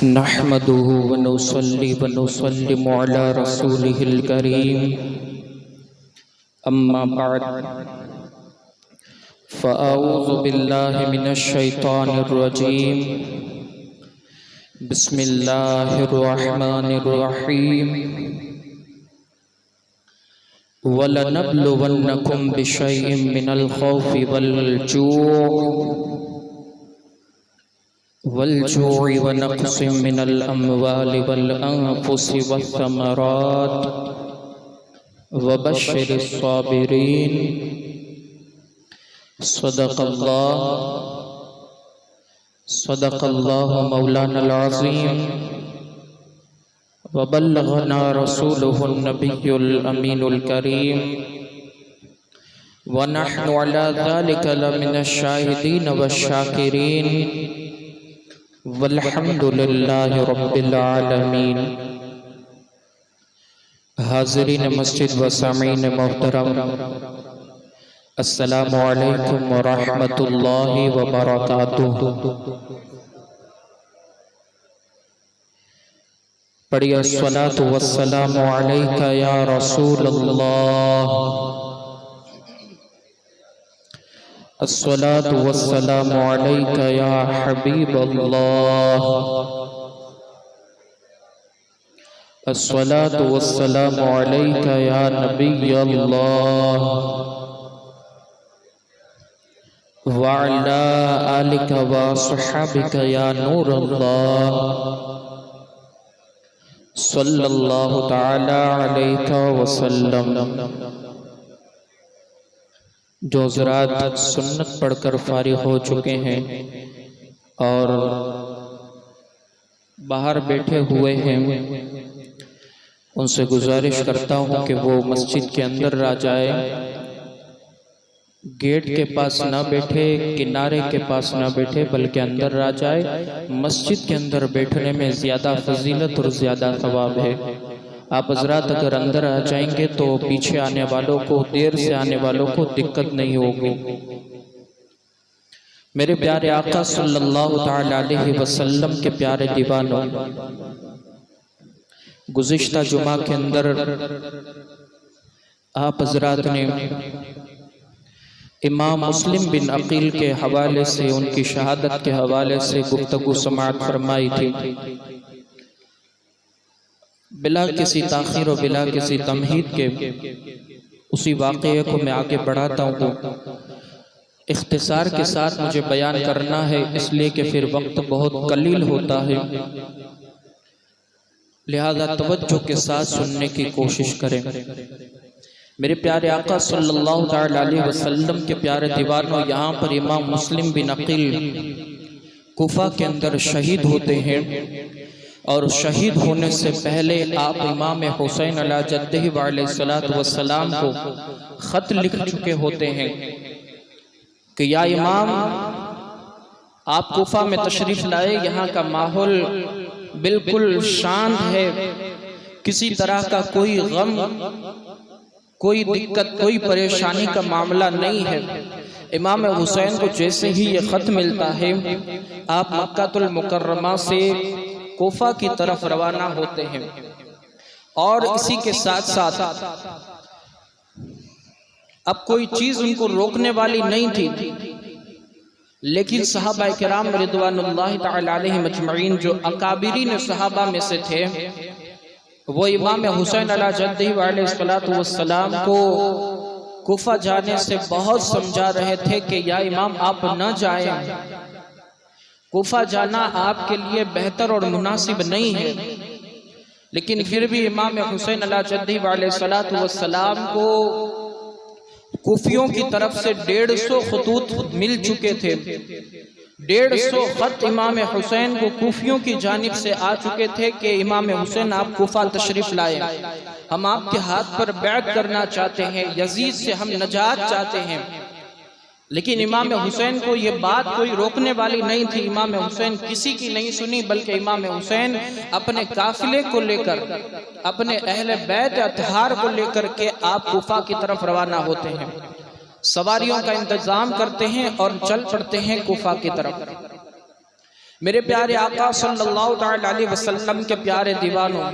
नहमदुहु व नुसल्ली व नुसल्लिमु अला रसूलिहिल करीम अम्मा बाद फ़अऊज़ु बिल्लाहि मिनश शैतानिर रजीम बिस्मिल्लाहिर रहमानिर रहीम वलनब्लुवन्नकुम बिशैइन मिनल खौफि वल-जू'i व नक़्सिम मिनल अम्वालि वल अनफ़ुसि वस्समरात व बश्शिरिस साबिरीन। सदक़ल्लाहु मौलानल अज़ीम व बल्लगना रसूलुहुन नबियुल अमीनुल करीम व नहनु अला ज़ालिका लमिनश शाहिदीन वश्शाकिरीन वल्हम्दुलिल्लाहि रब्बिल आलमीन। हाज़रीन मस्जिद व सामीन मोहतरम, अस्सलामु अलैकुम व रहमतुल्लाहि व बरकातुहू। पढ़िए अस्सलातु वस्सलामु अलैका या रसूलल्लाह, अस्सलातु वस्सलामु अलैका या हबीबल्लाह, अस्सलातु वस्सलामु अलैका या नबियल्लाह व अला आलिका व अस्हाबिका या नूरल्लाह सल्लल्लाहु तआला अलैहि वसल्लम। जो हज़रात सुन्नत पढ़कर फारिग हो चुके हैं और बाहर बैठे हुए हैं, उनसे गुजारिश करता हूँ कि वो मस्जिद के अंदर आ जाए। गेट के पास ना बैठे, किनारे के पास ना बैठे, बल्कि अंदर आ जाए। मस्जिद के अंदर बैठने में ज़्यादा फजीलत और ज़्यादा सवाब है। आप हज़रात अगर अंदर आ जाएंगे तो पीछे आने वालों को, देर से आने वालों को दिक्कत नहीं होगी। मेरे प्यारे आका सल्लल्लाहु तआला अलैहि वसल्लम के प्यारे दीवानों, गुज़िश्ता जुमा के अंदर आप हज़रात ने इमाम मुस्लिम बिन अकील के हवाले से, उनकी शहादत के हवाले से गुफ्तगू समाअत फरमाई थी। बिला किसी ताख़ीर और बिला किसी तमहीद के उसी वाक़ये को मैं आगे बढ़ाता हूँ। इख्तिसार के साथ मुझे बयान करना है, इसलिए कि फिर वक्त बहुत कलील होता है, लिहाजा तवज्जो के साथ सुनने की कोशिश करें। मेरे प्यारे आका सल्लल्लाहु तआला अलैहि वसल्लम के प्यारे दीवानों, यहाँ पर इमाम मुस्लिम बिन अकील कूफा के अंदर शहीद होते हैं और शहीद होने से पहले आप इमाम हुसैन अला जद्दिही व अलैहिस्सलातु वस्सलाम को ख़त लिख चुके होते हैं कि या इमाम, आप कूफा में तशरीफ़ लाए, यहाँ का माहौल बिल्कुल शांत है, किसी तरह का कोई गम, कोई दिक्कत, कोई परेशानी का मामला नहीं है। इमाम हुसैन को जैसे ही ये ख़त मिलता है, आप मक्कातुल मुकर्रमा से कूफा की तरफ रवाना होते हैं। और इसी के साथ साथ अब कोई चीज़ उनको रोकने वाली नहीं थी, लेकिन सहाबा किराम रिदवानुल्लाहि तआला अलैहिम अजमईन जो अकाबिरीन सहाबा में से थे, वो इमाम हुसैन अला जद्दिही व अलैहिस्सलातु वस्सलाम को कूफा जाने से बहुत समझा रहे थे कि या इमाम, आप न जाएं, कूफा जाना आपके लिए बेहतर और मुनासिब नहीं है। लेकिन फिर भी इमाम हुसैन अला जद्दिही व अलैहिस्सलातु वस्सलाम को कूफियों की तरफ से 150 खतूत मिल चुके थे। 150 ख़त इमाम हुसैन को कूफियों की जानिब से आ चुके थे कि इमाम हुसैन, आप कूफा तशरीफ़ लाए, हम आपके हाथ पर बैत करना चाहते हैं, यजीद से हम नजात चाहते हैं। लेकिन इमाम हुसैन को ये बात कोई रोकने वाली नहीं थी। इमाम हुसैन किसी की नहीं सुनी, बल्कि इमाम हुसैन अपने काफिले को लेकर, अपने अहले बैत अतहार को लेकर के आप कूफा की तरफ रवाना होते हैं। सवारियों का इंतजाम करते हैं और चल पड़ते हैं कूफा की तरफ। मेरे प्यारे आका सल्लल्लाहु अलैहि वसल्लम के प्यारे दीवानों,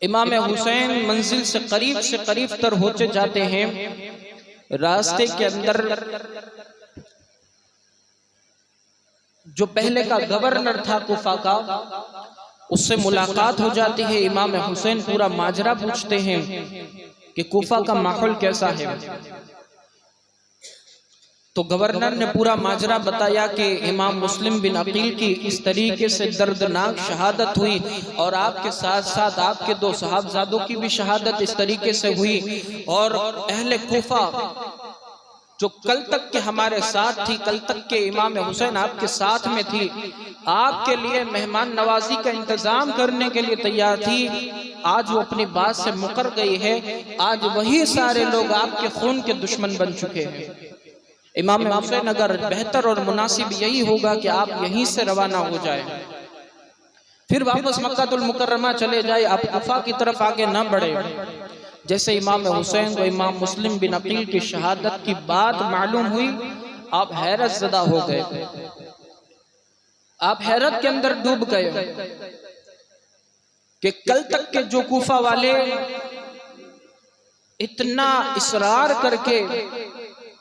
इमाम हुसैन मंजिल से करीब तर होते जाते हैं। रास्ते के अंदर जो पहले का गवर्नर था कुफा का, उससे मुलाकात हो जाती है। इमाम हुसैन पूरा माजरा पूछते हैं कि कुफा का माहौल कैसा है। तो गवर्नर ने पूरा माजरा बताया कि इमाम मुस्लिम बिन अकील की इस तरीके से दर्दनाक शहादत हुई और आपके साथ साथ आपके 2 साहबजादों की भी शहादत इस तरीके से हुई। और अहले कुफा जो कल तक के हमारे साथ थी, कल तक के इमाम हुसैन आपके साथ में थी, आपके लिए मेहमान नवाजी का इंतजाम करने के लिए तैयार थी, आज वो अपनी बात से मुकर गई है। आज वही सारे लोग आपके खून के दुश्मन बन चुके हैं। इमाम हुसैन अगर बेहतर और मुनासिब यही होगा कि आप यहीं से रवाना हो जाए, फिर वापस मक्कातुल मुकर्रमा चले जाए, आप कुफा की तरफ आगे ना बढ़े। जैसे इमाम हुसैन को इमाम मुस्लिम बिन अकील की शहादत की बात मालूम हुई, आप हैरत ज़दा हो गए, आप हैरत के अंदर डूब गए कि कल तक के जो कुफा वाले इतना इसरार करके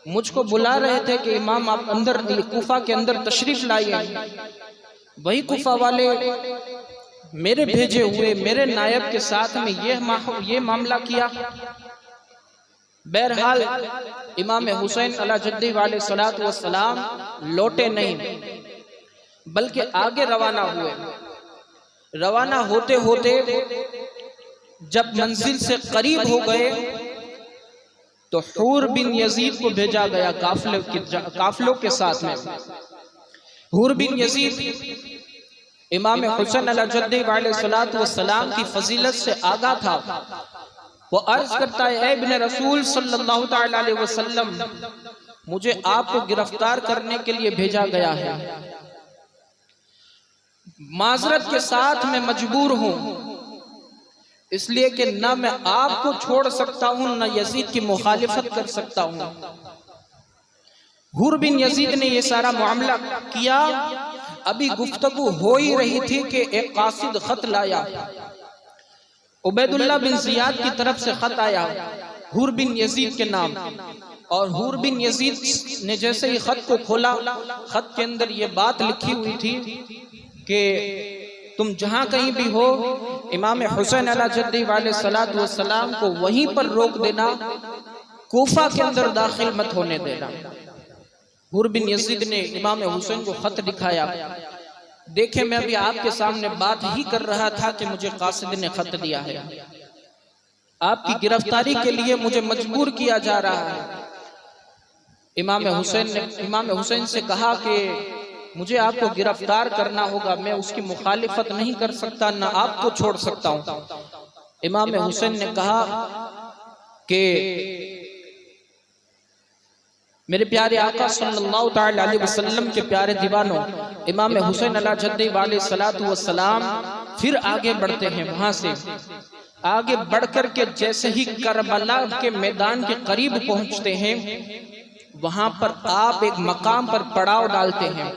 मुझको बुला रहे थे कि इमाम आप अंदर कुफा के अंदर तशरीफ लाइए, वही कुफा वाले मेरे भेजे हुए मेरे नायब के साथ में ये मामला किया। बहरहाल इमाम हुसैन अला जद्दी वाले सलात व सलाम लौटे नहीं, बल्कि आगे रवाना हुए। रवाना होते होते जब मंजिल से करीब हो गए तो हूर बिन यजीद को भेजा गया काफिलों के साथ में। हूर बिन यजीद इमाम हुसैन अलैहि सलाम की फजीलत से आगा था। वो अर्ज करता है, ऐ इब्ने रसूल सल्लल्लाहु अलैहि वसल्लम, मुझे आपको गिरफ्तार करने के लिए भेजा गया है। माजरत के साथ मैं मजबूर हूं, इसलिए कि न मैं आपको छोड़ सकता हूं, न यजीद की मुखालिफत कर सकता हूं। हुर बिन यजीद ने यह सारा मामला किया। अभी गुफ्तगू हो ही रही थी कि एक कासिद खत लाया, उबैदुल्लाह बिन जियाद की तरफ से खत आया हुर बिन यजीद के नाम। और हुर बिन यजीद ने जैसे ही खत को खोला, खत के अंदर ये बात लिखी हुई थी कि तुम जहां कहीं भी हो, इमाम हुसैन अला जद्दी वाले सलात व सलाम को वहीं पर रोक देना, कोफा के अंदर दाखिल मत होने देना। हुर बिन यजीद ने इमाम हुसैन को खत दिखाया। देखे, मैं अभी आपके सामने बात ही कर रहा था कि मुझे कासिद ने खत दिया है, आपकी गिरफ्तारी के लिए मुझे मजबूर किया जा रहा है। इमाम हुसैन ने इमाम हुसैन से कहा कि मुझे आपको गिरफ्तार करना होगा, मैं उसकी मुखालिफत नहीं कर सकता, ना आपको छोड़ सकता हूं। इमाम हुसैन ने कहा कि मेरे प्यारे आका सल्लल्लाहु अलैहि वसल्लम के प्यारे दीवानों, इमाम हुसैन अला जद्दी वाले सलातु व सलाम फिर आगे बढ़ते हैं। वहां से आगे बढ़कर के जैसे ही करबला के मैदान के करीब पहुंचते हैं, वहां पर आप एक मकाम पर पड़ाव डालते हैं।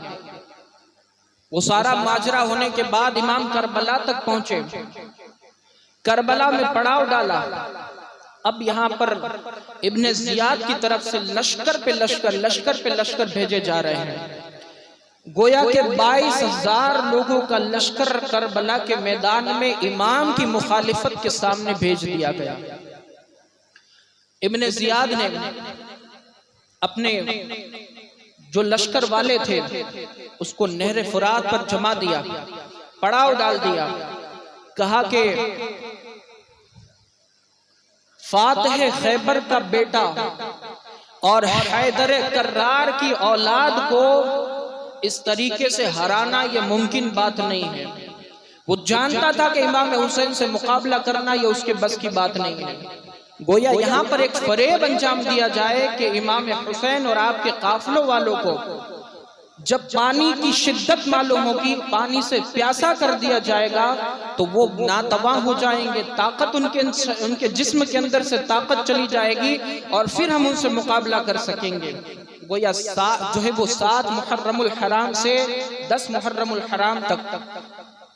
वो सारा माजरा होने के बाद इमाम करबला तक पहुंचे, करबला में पड़ाव डाला। अब यहाँ पर इब्ने जियाद की तरफ से लश्कर पे लश्कर भेजे जा रहे हैं। गोया के 22,000 लोगों का लश्कर करबला के मैदान में इमाम की मुखालिफत के सामने भेज दिया गया। इब्ने जियाद ने अपने जो लश्कर वाले थे उसको नहर फुरात पर जमा दिया, पड़ाव डाल दिया। कहा कि फातिह खैबर का बेटा और हैदर कर्रार की औलाद को इस तरीके से हराना ये मुमकिन बात नहीं है। वो जानता था कि इमाम हुसैन से मुकाबला करना ये उसके बस की बात नहीं है। गोया यहाँ पर एक फरेब अंजाम दिया जाए कि इमाम हुसैन और आपके काफिलों वालों को जब पानी की शिद्दत मालूम होगी, पानी से प्यासा कर दिया जाएगा, तो वो नातवा हो जाएंगे, ताकत उनके जिस्म के अंदर से ताकत चली जाएगी और फिर हम उनसे मुकाबला कर सकेंगे। गोया जो है वो 7 मुहर्रमुल हराम से 10 मुहर्रमुल हराम तक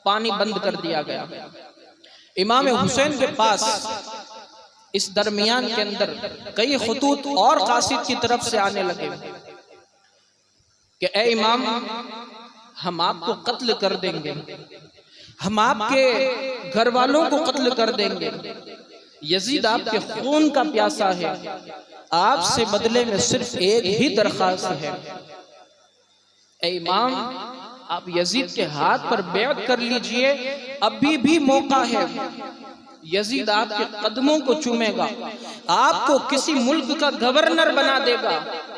पानी बंद कर दिया गया। इमाम हुसैन के पास इस दरमियान के अंदर कई खुतूत और कासिद की तरफ से आने लगे कि ए इमाम, हम आपको कत्ल कर देंगे, हम आपके घर वालों को कत्ल कर देंगे, यजीद आपके खून का प्यासा है, आपसे बदले में सिर्फ एक ही दरख्वास्त है, ए इमाम आप यजीद के हाथ पर बैत कर लीजिए, अभी भी मौका है। यजीद आपके कदमों को चूमेगा, आपको किसी मुल्क का गवर्नर बना देगा,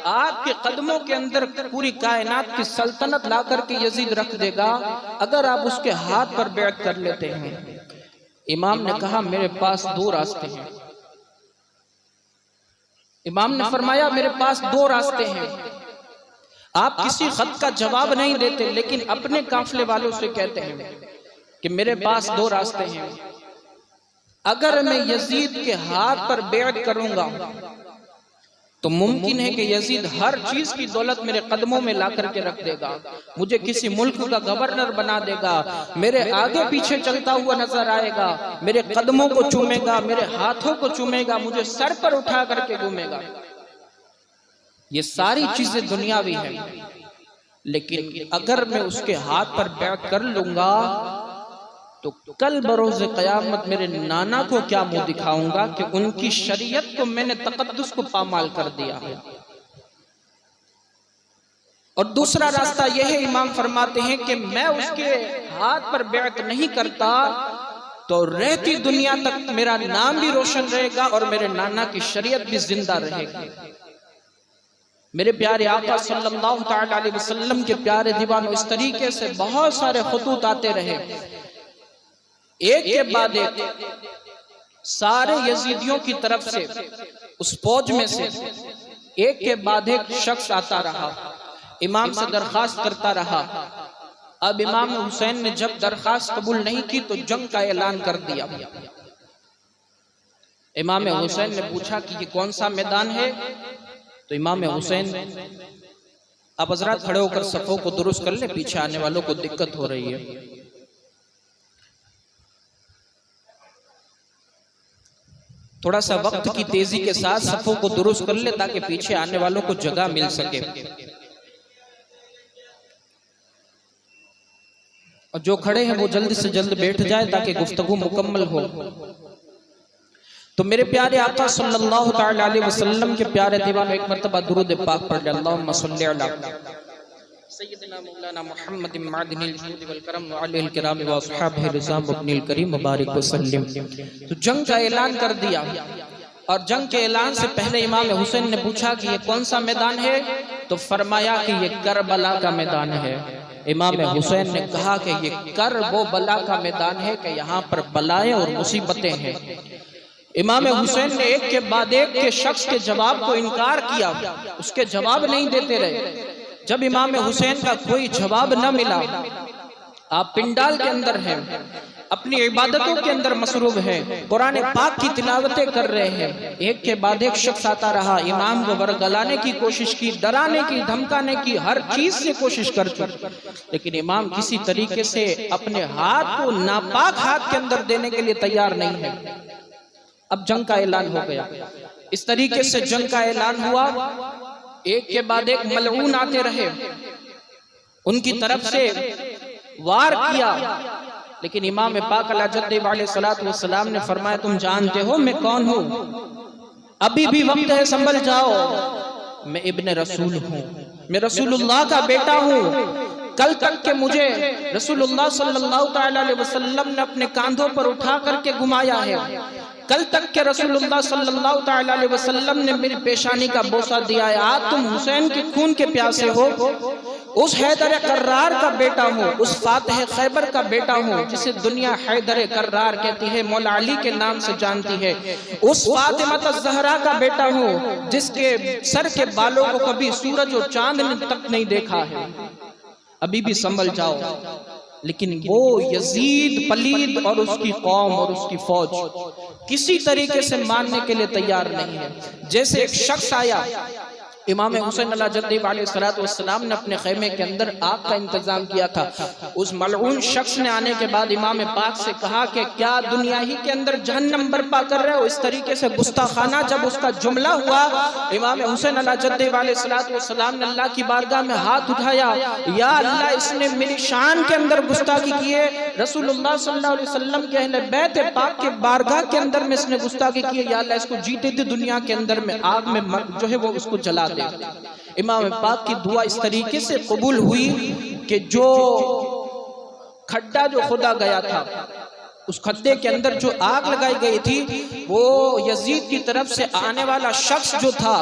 आपके कदमों के अंदर पूरी कायनात की सल्तनत ला करके यजीद रख देगा, अगर आप उसके हाथ पर बैत कर लेते हैं। इमाम ने कहा मेरे पास 2 रास्ते हैं। इमाम ने फरमाया मेरे पास 2 रास्ते हैं। आप किसी खत का जवाब नहीं देते, लेकिन अपने काफिले वालों से कहते हैं कि मेरे पास 2 रास्ते हैं। अगर मैं यजीद के हाथ पर बैत करूंगा तो मुमकिन है कि यजीद हर चीज की दौलत मेरे कदमों में ला करके रख देगा, मुझे किसी मुल्क का गवर्नर बना देगा, मेरे आगे पीछे चलता हुआ नजर आएगा, मेरे कदमों को चूमेगा, मेरे हाथों को चूमेगा, मुझे सर पर उठा करके घूमेगा। ये सारी चीजें दुनियावी हैं, लेकिन अगर मैं उसके हाथ पर बैत कर लूंगा तो कल बरोज़े क़यामत मेरे नाना को क्या मुंह दिखाऊंगा कि उनकी शरीयत को मैंने तक़द्दुस को पामाल कर दिया है। और दूसरा रास्ता यह है, इमाम फरमाते हैं कि मैं उसके हाथ पर बैत नहीं करता तो रहती दुनिया तक मेरा नाम भी रोशन रहेगा और मेरे नाना की शरीयत भी जिंदा रहेगी। मेरे प्यारे आका सल्लल्लाहु तआला अलैहि वसल्लम के प्यारे दीवानों, इस तरीके से बहुत सारे खुतूत आते रहे, एक के बाद एक सारे यजीदियों की तरफ से उस फौज में से एक के बाद एक शख्स आता रहा, इमाम से दरखास्त करता रहा। अब इमाम हुसैन ने जब दरखास्त कबूल नहीं की तो जंग का ऐलान कर दिया। इमाम हुसैन ने पूछा कि ये कौन सा मैदान है? तो इमाम हुसैन, अब हजरत खड़े होकर सफों को दुरुस्त कर ले, पीछे आने वालों को दिक्कत हो रही है। थोड़ा सा वक्त की तेजी के साथ सफों को दुरुस्त कर ले ताकि पीछे आने वालों को जगह मिल सके। और जो खड़े हैं वो जल्द से जल्द बैठ जाए ताकि गुफ्तगू मुकम्मल हो। तो मेरे प्यारे आका सल्लल्लाहु तआला अलैहि वसल्लम के प्यारे दीवानों, एक मर्तबा दुरूद पाक पढ़ ले, अल्लाहुम्मा सल्ली अला सय्यिदना मौलाना मुहम्मद मादिनिल जूद वल करम व अलैहिल किराम व अस्हाबिहि रिज़ाम वब्निल करीम मुबारक वसल्लम। तो जंग का ऐलान कर दिया, और जंग के ऐलान से पहले इमाम हुसैन ने पूछा कि ये कौन सा मैदान है? तो फरमाया कि ये करबला का मैदान है। इमाम हुसैन ने कहा कि ये करबला का मैदान है कि यहाँ पर बलाएं और मुसीबतें हैं। इमाम हुसैन ने एक के बाद एक के शख्स के जवाब को इनकार किया, उसके जवाब नहीं देते रहे। जब इमाम हुसैन का कोई जवाब न मिला, आप पिंडाल के अंदर हैं, अपनी इबादतों के अंदर मसरूफ हैं, कुरान पाक की तिलावतें कर रहे हैं, एक के बाद एक शख्स आता रहा, इमाम को बरगलाने की कोशिश की, डराने की, धमकाने की, हर चीज से कोशिश करती, लेकिन इमाम किसी तरीके से अपने हाथ को नापाक हाथ के अंदर देने के लिए तैयार नहीं है। अब जंग का ऐलान हो गया। इस तरीके से जंग का ऐलान हुआ, एक के बाद एक मलऊन आते रहे, उनकी तरफ से वार किया, लेकिन इमाम पाक अलैहिस्सलातु वस्सलाम ने फरमाया तुम जानते हो मैं कौन हूँ? अभी भी वक्त है, संभल जाओ, मैं इब्ने रसूल हूँ, मैं रसूलुल्लाह का बेटा हूँ। कल तक के मुझे रसूलुल्लाह सल्लल्लाहु अलैहि वसल्लम ने अपने कांधों पर उठा करके घुमाया है, कल तक के रसूलुल्लाह सल्लल्लाहु अलैहि वसल्लम ने मेरी पेशानी का बोसा दिया है। आज तुम हुसैन के खून के प्यासे हो, उस हैदर कर्रार का बेटा हूँ, उस फातिह खैबर का बेटा हूँ जिसे दुनिया हैदर कर्रार कहती है, मौला अली के नाम से जानती है, उस फातिमा ज़हरा का बेटा हूँ जिसके सर के बालों को कभी सूरज और चांद ने तक नहीं देखा है। अभी भी संभल जाओ। लेकिन वो यजीद पलीद और उसकी कौम और उसकी फौज किसी तरीके से मानने के लिए तैयार नहीं है। जैसे एक शख्स आया, इमाम हुसैन अलैहिस्सलाम ने अपने खैमे के अंदर आग का इंतजाम किया था। उस मलऊन शख्स ने आने के बाद इमाम पाक से कहा कि क्या दुनिया ही के अंदर जहन्नम बर्पा कर रहे हो। इस तरीके से गुस्ताखाना जब उसका जुमला हुआ, इमाम हुसैन अलैहिस्सलाम ने अल्लाह की बारगाह में हाथ उठाया, या अल्लाह इसने मेरी शान के अंदर गुस्ताखी की है, रसूलुल्लाह सल्लल्लाहु अलैहि वसल्लम के अहले बैत पाक के बारगाह के अंदर में इसने गुस्ताखी की है, या अल्लाह इसको जीते थे दुनिया के अंदर में आग में जो है वो उसको जला दे। इमाम पाक की दुआ इस तरीके से कबूल हुई कि जो खड्डा जो खुदा गया था, उस खड्डे के अंदर जो आग लगाई गई थी, वो यजीद की तरफ से आने वाला शख्स जो था,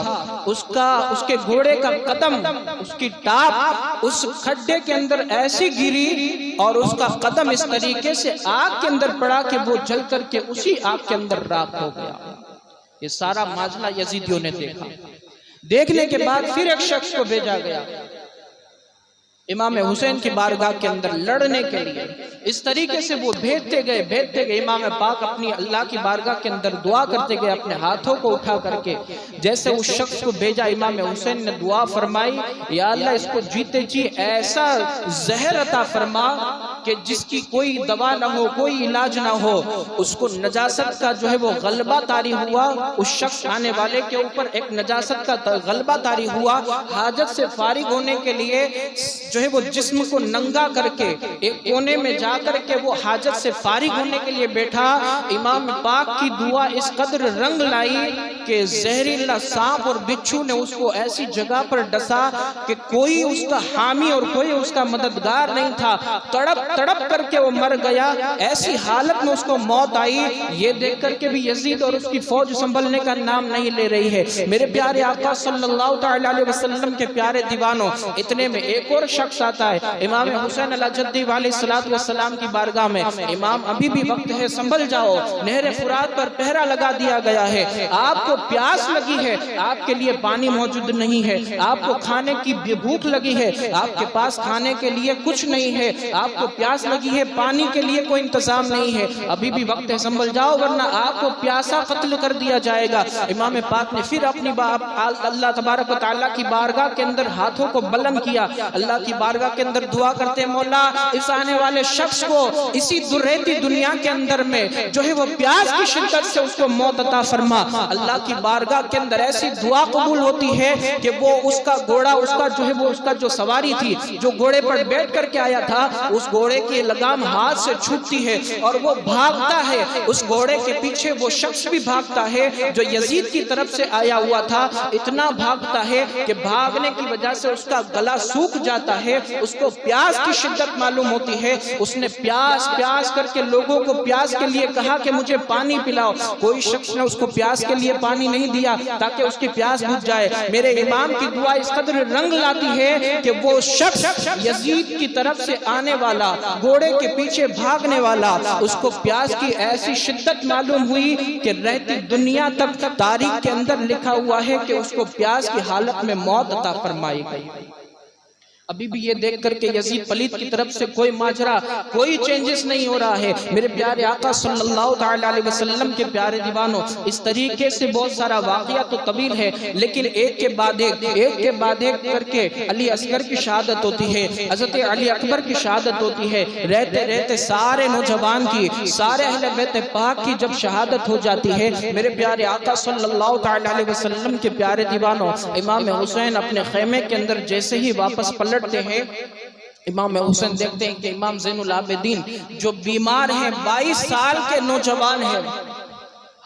उसके घोड़े का कदम, उसकी टाप उस खड्डे के अंदर ऐसी गिरी और उसका कदम इस तरीके से आग के अंदर पड़ा कि वो जल करके उसी आग के अंदर राख हो गया। ये सारा माजरा यजीदियों ने देखा। देखने के बाद फिर एक शख्स को भेजा गया इमाम हुसैन की बारगाह के अंदर लड़ने के लिए। इस तरीके से वो भेजते गए। इमाम पाक अपनी अल्लाह की बारगाह के अंदर दुआ करते गए, अपने हाथों को उठा करके। जैसे उस शख्स को भेजा, इमाम हुसैन ने दुआ फरमाई, या अल्लाह इसको जीते जी ऐसा जहर अता फरमा कि जिसकी कोई दवा ना हो, कोई इलाज ना हो। उसको नजासत का जो है वो गलबा तारी हुआ, उस शख्स आने वाले के ऊपर एक नजासत का गलबा तारी हुआ। हाजत से फारिग होने के लिए जो है वो जिस्म को नंगा करके एक कोने में जाकर के वो हाजत से फारिग होने के लिए बैठा। इमाम पाक की दुआ इस कदर रंग लाई कि जहरीला सांप और बिच्छू ने उसको ऐसी जगह पर डसा कि कोई उसका हामी और कोई उसका मददगार नहीं था। तड़प तड़प करके वो मर गया। ऐसी हालत में उसको मौत आई। ये देख करके भी यजीद और उसकी फौज संभलने का नाम नहीं ले रही है। मेरे प्यारे आका सल्लल्लाहु तआला अलैहि वसल्लम के प्यारे दीवानों, इतने में एक और शख्स आता है इमाम हुसैन अलैहिस्सलाम की बारगाह में। इमाम अभी भी वक्त है, संभल जाओ। नहर फुरात पर पहरा लगा दिया गया है। आपको प्यास लगी है, आपके लिए पानी मौजूद नहीं है। आपको खाने की भूख लगी है, आपके पास खाने के लिए कुछ नहीं है। आपको प्यास लगी है, पानी के लिए कोई इंतजाम नहीं है। अभी भी वक्त है, संभल जाओ, वरना आपको प्यासा कत्ल कर दिया जाएगा। इमाम पाक ने फिर अपनी अल्लाह तबारक व तआला की बारगाह के अंदर हाथों को बुलंद किया। अल्लाह की बारगाह के अंदर दुआ करते, मौला इस आने वाले शख्स को इसी दुर्रेती दुनिया के अंदर में जो है वो प्यास की शिद्दत से उसको मौत अता फरमा। अल्लाह की बारगाह के अंदर ऐसी दुआ कबूल होती है कि वो उसका घोड़ा, उसका जो है वो उसका जो सवारी थी, जो घोड़े पर बैठ करके आया था, उस घोड़े की लगाम हाथ से छूटती है और वो भागता है। उस घोड़े के पीछे वो शख्स भी भागता है जो यजीद की तरफ से आया हुआ था। इतना भागता है कि भागने की वजह से उसका गला सूख जाता है। उसको प्यास की शिद्दत मालूम होती है। उसने प्यास प्यास करके लोगों को प्यास के लिए कहा कि मुझे पानी पिलाओ। कोई शख्स ने उसको प्यास के लिए पानी नहीं दिया ताकि उसकी प्यास बुझ जाए। मेरे इमाम की दुआ इस कदर रंग लाती है कि वो शख्स यजीद की तरफ से आने वाला, घोड़े के पीछे भागने वाला, उसको प्यास की ऐसी शिद्दत मालूम हुई कि रहती दुनिया तक तारीख के अंदर लिखा हुआ है कि उसको प्यास की हालत में मौत अता फरमाई गई। अभी भी ये देख करके यजीद पलीत की तरफ से कोई माजरा, कोई चेंजेस नहीं हो रहा है। मेरे प्यारे आका सल्लल्लाहु तआला अलैहि वसल्लम के प्यारे दीवानों, इस तरीके से बहुत सारा वाकया तो तवील है, लेकिन एक के बाद एक करके अली असगर की शहादत होती है, हजरत अली अकबर की शहादत होती है। रहते रहते सारे नौजवान की, सारे अहले बैत पाक की जब शहादत हो जाती है, मेरे प्यारे आका सल्लल्लाहु तआला अलैहि वसल्लम के प्यारे दीवानों, इमाम हुसैन अपने खेमे के अंदर जैसे ही वापस पलटते हैं, इमाम हुसैन देखते हैं कि इमाम ज़ैनुल आबिदीन जो बीमार हैं, 22 साल के नौजवान हैं,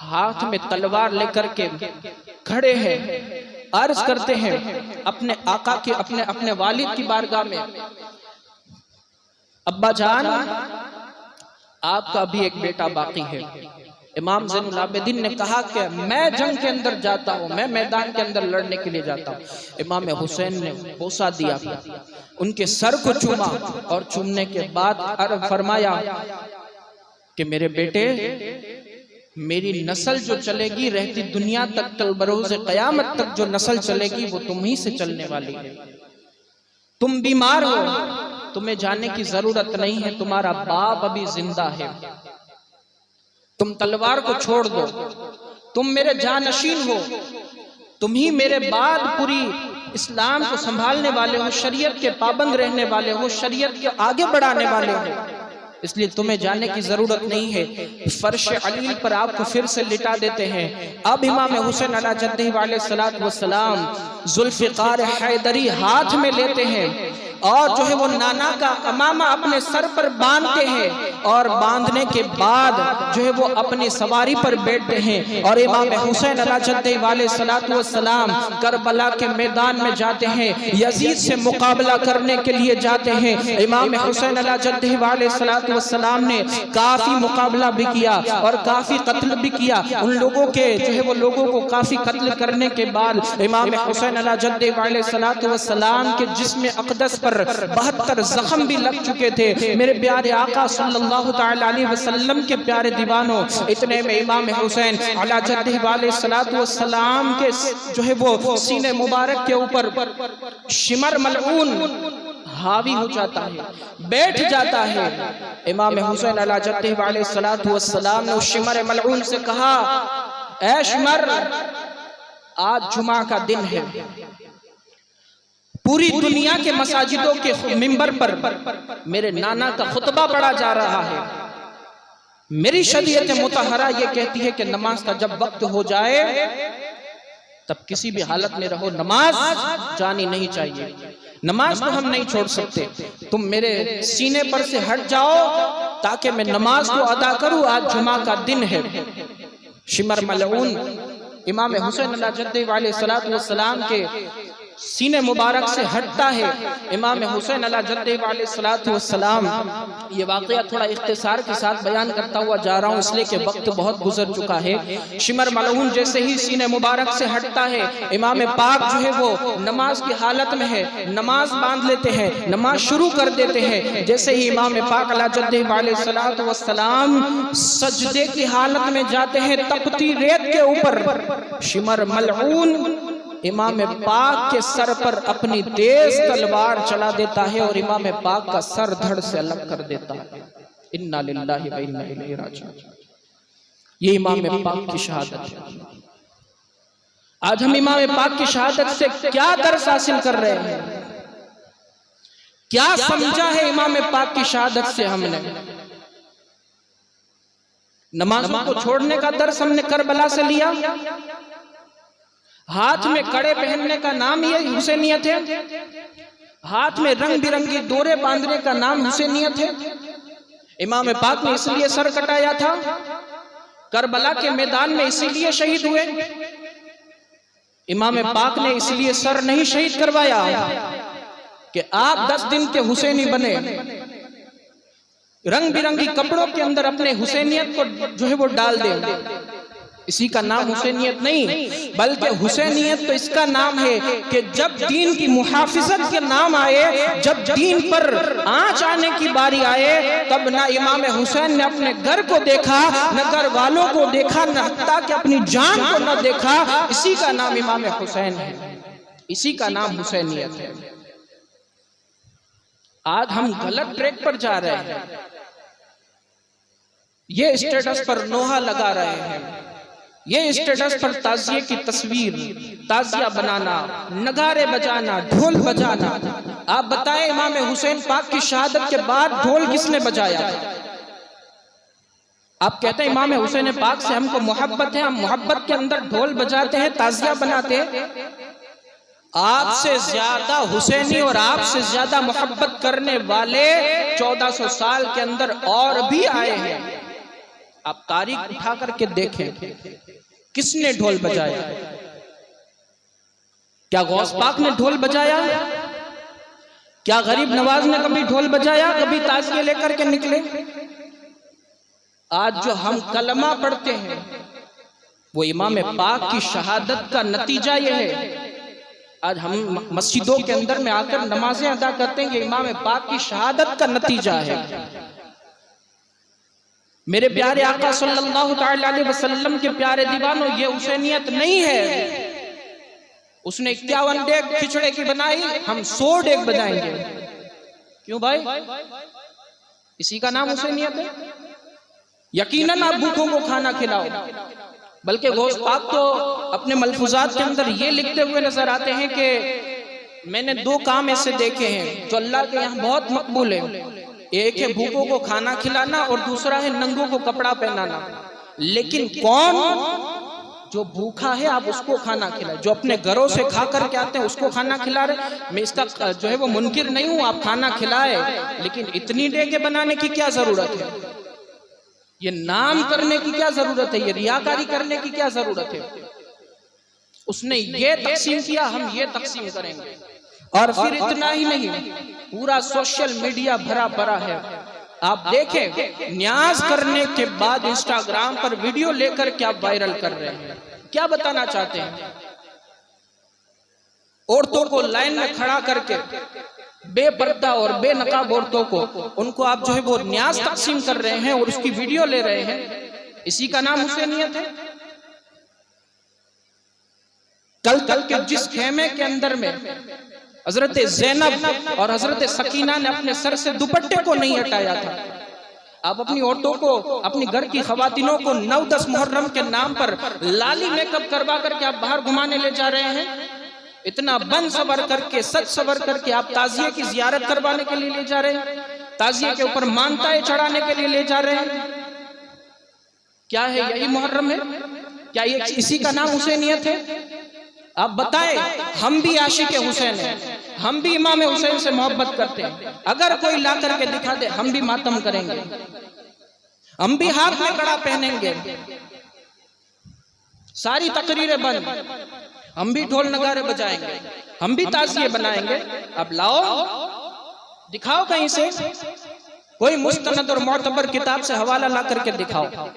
हाथ में तलवार लेकर के खड़े हैं, अर्ज करते हैं अपने आका के, अपने वालिद की बारगाह में, अब्बा जान आपका भी एक बेटा बाकी है। इमाम ज़ैनुल आबिदीन ने कहा कि मैं जंग के अंदर जाता हूँ, मैं मैदान के अंदर लड़ने के लिए जाता हूँ। इमाम हुसैन ने बोसा दिया, उनके सर को चूमा और चूमने के बाद अर्ज फरमाया कि मेरे बेटे, मेरी नस्ल जो चलेगी रहती दुनिया तक, कल बरोज़ क़यामत तक जो नस्ल चलेगी वो तुम ही से चलने वाली है। तुम बीमार हो, तुम्हें जाने की जरूरत नहीं है, तुम्हारा बाप अभी जिंदा है। तुम तलवार को छोड़ दो, तुम मेरे जानशीन हो, तुम ही मेरे बाद पूरी इस्लाम को संभालने वाले हो, शरीयत के पाबंद रहने वाले हो, शरीयत के आगे बढ़ाने वाले हो, इसलिए तुम्हें जाने की जरूरत नहीं है। फर्श अलील पर आपको फिर से लिटा देते हैं। अब इमाम हुसैन अला जद्दह अलैहिस्सलातु वस्सलाम जुल्फ़िकार हैदरी हाथ में लेते हैं और जो है वो नाना का अमामा अपने सर पर बांधते हैं और बांधने के बाद जो है वो अपनी सवारी पर बैठते हैं और इमाम हुसैन अला जद्दह अलैहिस्सलातु वस्सलाम करबला के मैदान में जाते हैं, यजीद से मुकाबला करने के लिए जाते हैं। इमाम हुसैन अला जद्दह अलैहिस्सलातु वस्सलाम ने काफी मुकाबला भी किया और काफी कत्ल भी किया। उन लोगों के जो है वो लोगों को काफी कत्ल करने के बाद इमाम हुसैन अला जद्दह अलैहिस्सलातु वस्सलाम के जिस्म अक़दस पर 72 जख्म भी लग चुके थे। मेरे प्यारे आका सल्लल्लाहु तआला अलैहि वसल्लम के प्यारे दीवानों, इतने में इमाम हुसैन अला जद्दह अलैहिस्सलातु वस्सलाम के जो है वो सीने मुबारक के ऊपर शिमर मलऊन हावी हो जाता है, बैठ जाता है। इमाम हुसैन अला जद्दह अलैहिस्सलातु वस्सलाम ने उस शिमर मलऊन से कहा, ऐ शिमर, आज जुमा का दिन है, पूरी दुनिया के मसाजिदों के मिंबर पर मेरे नाना का खुतबा पढ़ा जा रहा है। मेरी शरीयत मुतहरा ये कहती है कि नमाज का जब वक्त हो जाए तब किसी भी हालत में रहो, नमाज जानी नहीं चाहिए, नमाज को हम नहीं छोड़ सकते। तुम मेरे सीने पर से हट जाओ ताकि मैं नमाज को अदा करूं, आज जुमा का दिन है। शिमर मलऊन इमाम हुसैन अला जद्दह अलैहिस्सलातु वस्सलाम के सीने मुबारक से हटता है। इमाम हुसैन अला जद्दह अलैहिस्सलातु वस्सलाम, ये वाक़या थोड़ा इख्तिसार के साथ बयान करता हुआ जा रहा हूँ इसलिए कि वक्त बहुत गुजर चुका है। शिमर मलऊन जैसे ही सीने मुबारक से हटता है, इमाम पाक जो है वो नमाज की हालत में है, नमाज बांध लेते हैं, नमाज शुरू कर देते हैं। जैसे ही इमाम पाक अला जद्दह अलैहिस्सलातु वस्सलाम सजदे की हालत में जाते हैं, तपती रेत के ऊपर शिमर मलऊन इमाम पाक के सर पर अपनी तेज तलवार चला देता है और इमाम पाक का सर धड़ से अलग कर देता है। इन्ना लिल्लाहि व इन्ना इलैहि राजिऊन। ये इमाम पाक की शहादत है। आज हम इमाम पाक की शहादत से क्या दर्स हासिल कर रहे हैं, क्या समझा है इमाम पाक की शहादत से हमने? नमाजों को छोड़ने का दर्स हमने करबला से लिया। हाथ में कड़े पहनने का नाम ये हुसैनियत है, हाथ में रंग बिरंगी डोरे बांधने का नाम हुसैनियत है। इमाम पाक ने इसलिए सर कटाया था, करबला के मैदान में इसीलिए शहीद हुए। इमाम पाक ने इसलिए सर नहीं शहीद करवाया कि आप 10 दिन के हुसैनी बने, रंग बिरंगी कपड़ों के अंदर अपने हुसैनियत को जो है वो डाल दें। इसी का नाम हुसैनियत नहीं, बल्कि हुसैनियत तो इसका नाम है कि जब दीन की मुहाफिजत के नाम आए, जब दीन पर आंच आने की बारी आए, तब ना इमाम हुसैन ने अपने घर को देखा, न घर वालों को देखा, न हत्ता कि अपनी जान को न देखा। इसी का नाम इमाम हुसैन है, इसी का नाम हुसैनियत है। आज हम गलत ट्रैक पर जा रहे हैं, ये स्टेटस पर नोहा लगा रहे हैं, ये स्टेटस पर ताजिए की तस्वीर, ताजिया बनाना, नगारे बजाना, ढोल बजाना। आप बताएं, इमाम हुसैन पाक की शहादत के बाद ढोल किसने बजाया? आप कहते हैं इमाम हुसैन पाक से हमको मोहब्बत है, हम मोहब्बत के अंदर ढोल बजाते हैं, ताजिया बनाते हैं। आपसे ज्यादा हुसैनी और आपसे ज्यादा मोहब्बत करने वाले 1400 साल के अंदर और भी आए हैं। आप तारीख उठा करके देखें, किसने ढोल बजाया? क्या गौस पाक ने ढोल बजाया? क्या गरीब नवाज ने कभी ढोल बजाया, कभी ताजिए लेकर के निकले? आज जो हम कलमा पढ़ते हैं वो इमाम पाक की शहादत का नतीजा ये है। आज हम मस्जिदों के अंदर में आकर नमाजें अदा करते हैं, ये इमाम पाक की शहादत का नतीजा है। मेरे प्यारे आका सल्लल्लाहु तआला अलैहि वसल्लम के प्यारे दीवानों, ये हुसैनियत नहीं है। उसने 51 डेग खिचड़े की बनाई, हम 100 डेग बजाएंगे। क्यों भाई? इसी का नाम हुसैनियत है। यकीनन आप भूखों को खाना खिलाओ, बल्कि गौस पाक तो अपने मलफूजात के अंदर ये लिखते हुए नजर आते हैं कि मैंने दो काम ऐसे देखे हैं जो अल्लाह के यहाँ बहुत मकबूल है। एक है भूखों को खाना खिलाना और दूसरा है नंगों को कपड़ा पहनाना। लेकिन कौन? जो भूखा है आप उसको खाना खिलाए, जो अपने घरों से खा करके आते हैं उसको खाना खिला रहे। मैं इसका जो है वो मुनकिर नहीं हूं, आप खाना खिलाए, लेकिन इतनी डेगे बनाने की क्या जरूरत है? ये नाम करने की क्या जरूरत है? ये रियाकारी करने की क्या जरूरत है? उसने ये तकसीम किया, हम ये तकसीम करेंगे। और फिर इतना ही नहीं, पूरा सोशल मीडिया भरा भरा है। आप देखें, न्याज करने के बाद इंस्टाग्राम पर वीडियो लेकर के आप वायरल कर रहे हैं। क्या बताना चाहते हैं? औरतों को लाइन में खड़ा करके बेपर्दा और बेनकाब औरतों को, उनको आप जो है वो न्याज तकसीम कर रहे हैं और उसकी वीडियो ले रहे हैं। इसी का नाम हुसैनियत है। कल के जिस खेमे के अंदर में हजरत ज़ैनब और हजरत सकीना ने अपने सर से दुपट्टे को नहीं हटाया था, आप अपनी औरतों को, अपनी घर की खवातीनों को 9-10 मुहर्रम के नाम पर लाली मेकअप करवा करके आप बाहर घुमाने ले जा रहे हैं। इतना बन सबर करके, सच सबर करके आप ताजिए की जियारत करवाने के लिए ले जा रहे हैं, ताजिए के ऊपर मानताएं चढ़ाने के लिए ले जा रहे हैं। क्या है? यही मुहर्रम है? क्या ये इसी का नाम हुसैनियत है? आप बताएं। हम भी आशिक हुसैन हैं, हम भी इमाम हुसैन से मोहब्बत करते हैं। अगर कोई ला करके दिखा दे, हम भी मातम करेंगे, हम भी हाथ में कड़ा पहनेंगे, सारी तकरीरें बंद, हम भी ढोल नगारे बजाएंगे, हम भी ताज़िए बनाएंगे। अब लाओ, दिखाओ कहीं से कोई मुस्तनद और मोतबर किताब से हवाला ला करके दिखाओ।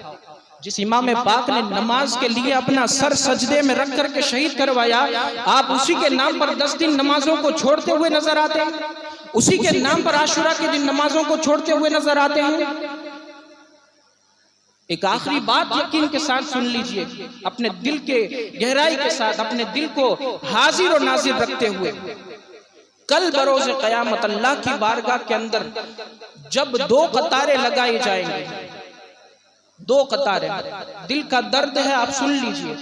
जिस इमाम पाक ने नमाज के लिए अपना सर सजदे में रख करके शहीद करवाया, आप उसी के नाम पर 10 दिन नमाजों को छोड़ते हुए नजर आते हैं। उसी के नाम पर आशुरा के दिन नमाजों को छोड़ते हुए नजर आते हैं। एक आखिरी बात यकीन के साथ सुन लीजिए, अपने दिल के गहराई के साथ, अपने दिल को हाजिर और नाजिर रखते हुए, कल बरोज़ क़यामत अल्लाह की बारगाह के अंदर जब 2 कतारें लगाई जाएंगी, 2 कतारें, दिल का दर्द है, आप सुन लीजिए,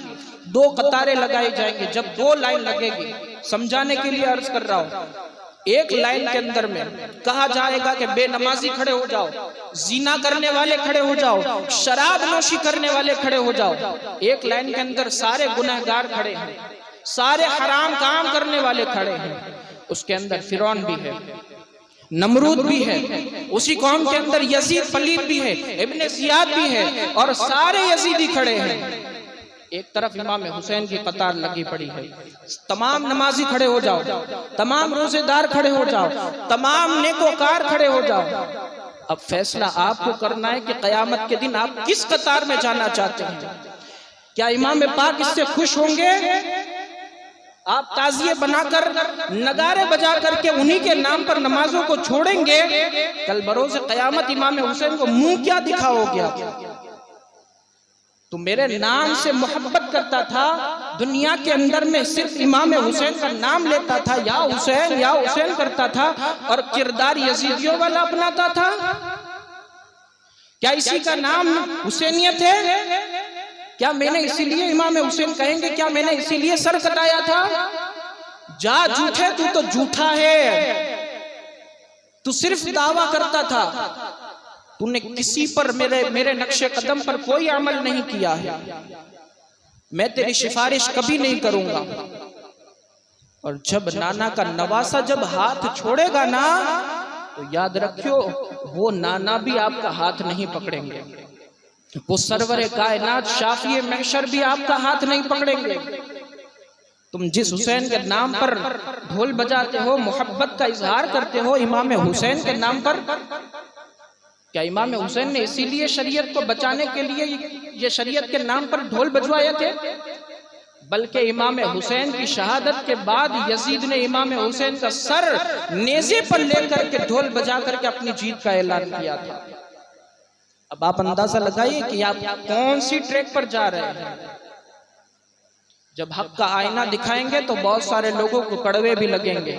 2 कतारें लगाई जाएंगी। जब 2 लाइन लगेगी, समझाने के लिए अर्ज कर रहा हूं, एक लाइन के अंदर में कहा जाएगा कि बेनमाजी खड़े हो जाओ, जीना करने वाले खड़े हो जाओ, शराब नोशी करने वाले खड़े हो जाओ। एक लाइन के अंदर सारे गुनहगार खड़े हैं, सारे हराम काम करने वाले खड़े हैं। उसके अंदर फिरौन भी है, नमरूद भी है, उसी कौम के अंदर यजीद पलीद भी है, इब्ने ज़ियाद भी है, और सारे यजीदी खड़े हैं। एक तरफ इमाम हुसैन की कतार लगी पड़ी है। तमाम नमाजी खड़े हो जाओ, तमाम रोजेदार खड़े हो जाओ, तमाम नेकोकार खड़े हो जाओ। अब फैसला आपको करना है कि कयामत के दिन आप किस कतार में जाना चाहते हैं। क्या इमाम पाक इससे खुश होंगे? आप ताजिए बनाकर, नगारे बजा करके उन्हीं के नाम पर नमाजों को छोड़ेंगे, कल बरोज़ क़यामत इमाम हुसैन को मुंह क्या दिखाओगे? तो मेरे नाम से मोहब्बत करता था, दुनिया के अंदर में सिर्फ इमाम हुसैन का नाम लेता था, या हुसैन करता था, और किरदार यजीदियों वाला अपनाता था। क्या इसी का नाम हुसैनियत है? क्या मैंने इसीलिए इमाम हुसैन कहेंगे, क्या मैंने इसीलिए सर कटाया था? जा झूठे, तू तो झूठा है, तू सिर्फ दावा करता था, तूने किसी पर, मेरे नक्शे कदम पर कोई अमल नहीं किया है, मैं तेरी सिफारिश कभी नहीं करूंगा। और जब नाना का नवासा जब हाथ छोड़ेगा ना, तो याद रखियो, वो नाना भी आपका हाथ नहीं पकड़ेंगे, वो सरवरे कायनात शाफिए महशर भी आपका हाथ नहीं पकड़ेंगे। तुम जिस हुसैन के नाम पर ढोल बजाते हो, मोहब्बत का इजहार करते हो इमाम हुसैन के नाम पर, क्या इमाम हुसैन ने इसीलिए शरीयत को बचाने के लिए ये शरीयत के नाम पर ढोल बजवाए थे? बल्कि इमाम हुसैन की शहादत के बाद यजीद ने इमाम हुसैन का सर नेज़े पर लेकर के ढोल बजा करके अपनी जीत का ऐलान किया था। अब आप अंदाजा लगाइए कि आप कौन सी ट्रैक पर जा रहे हैं। जब हक का आईना दिखाएंगे तो बहुत सारे लोगों को कड़वे भी लगेंगे,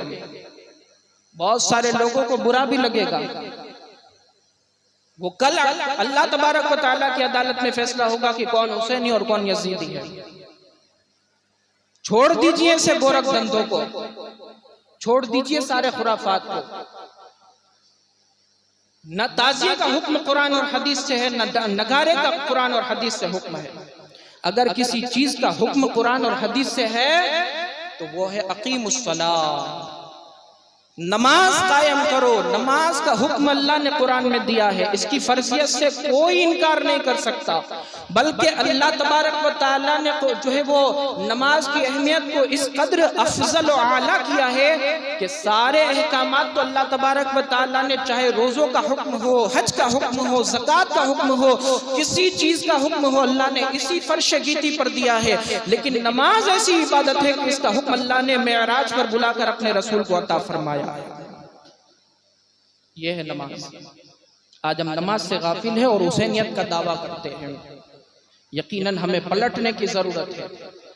बहुत सारे लोगों को बुरा भी लगेगा, वो कल अल्लाह तबारक व तआला की अदालत में फैसला होगा कि कौन हुसैनी और कौन यजीदी है। छोड़ दीजिए ऐसे गोरख धंधों को, छोड़ दीजिए सारे खुराफात को। न ताजिए का हुक्म कुरान और हदीस से है, न नगारे का कुरान और हदीस से हुक्म है। अगर किसी चीज का हुक्म कुरान और हदीस से है तो वो है अकीमुस्सलाह, नमाज कायम करो। नमाज का हुक्म अल्लाह ने कुरान में दिया है, इसकी फर्जियत से कोई इनकार नहीं कर सकता। बल्कि अल्लाह तबारक व तआला ने जो है वो नमाज की अहमियत को इस कदर अफजल व आला किया है कि सारे अहकामात तो अल्लाह तबारक व तआला ने, चाहे रोज़ों का हुक्म हो, हज का हुक्म हो, ज़कात का हुक्म हो, किसी चीज का हुक्म हो, अल्लाह ने इसी फर्श गीती पर दिया है। लेकिन नमाज ऐसी इबादत है कि इसका हुक्म अल्लाह ने मेराज पर बुलाकर अपने रसूल को अता फरमाया। यह है नमाज। आज हम नमाज से गाफिल है और हुसैनियत का दावा करते हैं। यकीनन हमें पलटने की जरूरत है,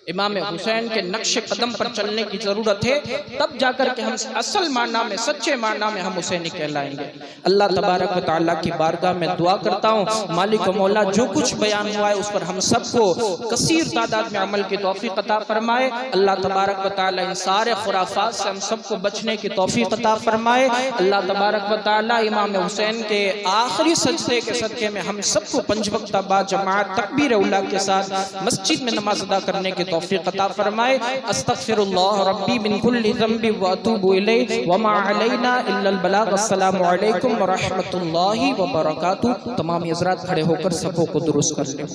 इमाम हुसैन के नक्शे कदम पर चलने की जरूरत है, तब जाकर के हम असल माना में, सच्चे माना में हम हुसैनी कहलाएंगे। अल्लाह तबारक व तआला की बारगाह में दुआ करता हूँ, मालिक मौला जो कुछ बयान हुआ है उस पर हम सबको कसीर तादाद में अमल की तौफीक अता फरमाए। अल्लाह तबारक व तआला इन सारे खुराफात से हम सबको बचने की तौफीक अता फरमाए। अल्लाह तबारक व तआला इमाम हुसैन के आखिरी सजदे के सदके में हम सबको 5 वक्त बा जमात तकबीर उला के साथ मस्जिद में नमाज अदा करने की तौफीक अता फरमाए। अस्तगफिरुल्लाह रब्बी मिन कुल्ली ज़ंबि व अतूबु इलैहि व मा अलैना इल्लल बलाग। अस्सलामु अलैकुम व रहमतुल्लाहि व बरकातुहू। तमाम हज़रात खड़े होकर सफ़ों को दुरुस्त कर लें।